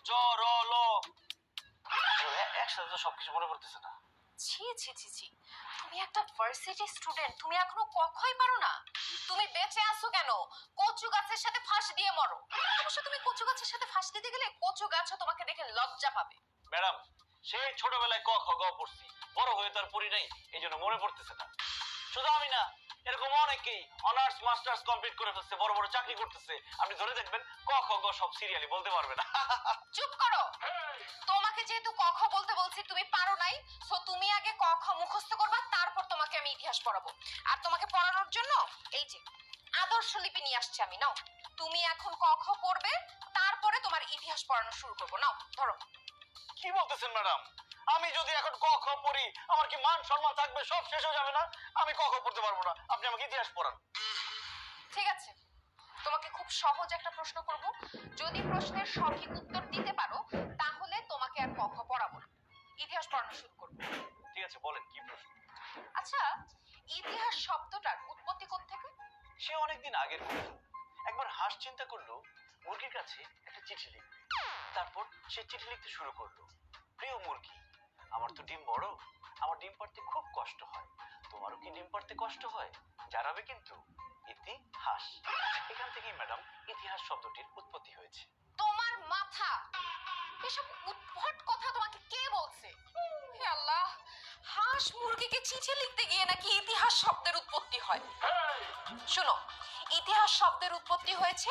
জ র ল একসাথে তো সবকিছু মনে পড়তেছে না। ছি ছি ছি ছি, তুমি একটা ভার্সিটি স্টুডেন্ট, তুমি এখনো কখই পারো না? তুমি বেঁচে আছো কেন? কচু গাছের সাথে ফাঁস দিয়ে মরো। অবশ্য তুমি কচু গাছের সাথে ফাঁস দিতে গেলে কচু গাছও তোমাকে দেখে লজ্জা পাবে। ম্যাডাম, সেই ছোটবেলায় ক খ গ পড়ছি, বড় হয়ে তো আর পড়ি নাই, এই জন্য মনে পড়তেছে না। শুধু আমি না, এরকম অনেকেই অনার্স মাস্টার্স কমপ্লিট করে ফেলছে, বড় বড় চাকরি করতেছে। আপনি ধরে দেখবেন ক খ গ সব সিরিয়ালি বলতে পারবে না। চুপ করো। তোমাকে যেহেতু ক খ বলতে বলছি, তুমি পারো নাই, সো তুমি আগে ক খ মুখস্থ করবা, তারপর তোমাকে আমি ইতিহাস পড়াবো। আর তোমাকে পড়ানোর জন্য এই যে আদর্শ লিপি নিয়ে আসছি আমি। নাও, তুমি এখন ক খ পড়বে, তারপরে তোমার ইতিহাস পড়ানো শুরু করবো। নাও ধরো। কি বলতেছেন ম্যাডাম? আমি যদি এখন ক খ পড়ি, আমার কি মান সম্মান থাকবে? সব শেষ হয়ে যাবে না? আমি ক খ পড়তে পারবো না, আপনি আমাকে ইতিহাস পড়ান। ঠিক আছে, তোমাকে খুব সহজ একটা প্রশ্ন করব। যদি প্রশ্নের সঠিক উত্তর দিতে পারো, তাহলে তোমাকে আর ক খ পড়াবো না, ইতিহাস পড়ানো শুরু করবো। ঠিক আছে, বলেন কি প্রশ্ন। আচ্ছা, ইতিহাস শব্দটার উৎপত্তি কোত্থেকে? সে অনেকদিন আগের কথা। একবার হাঁস চিন্তা করলো মুরগির কাছে একটা চিঠি লিখবে। তারপর সে চিঠি লিখতে শুরু করলো। প্রিয় মুরগি, আমার তো ডিম বড়, আমার ডিম পাড়তে খুব কষ্ট হয়। তোমারও কি ডিম পাড়তে কষ্ট হয়? জানাবে কিন্তু। ইতিহাস। এখান থেকেই ম্যাডাম ইতিহাস শব্দটির উৎপত্তি হয়েছে। তোমার মাথা! এসব উদ্ভট কথা তোমাকে কে বলছে? হে আল্লাহ, হাঁস মুরগিকে চিঠি লিখতে গিয়ে নাকি ইতিহাস শব্দের উৎপত্তি হয়। শোনো, ইতিহাস শব্দের উৎপত্তি হয়েছে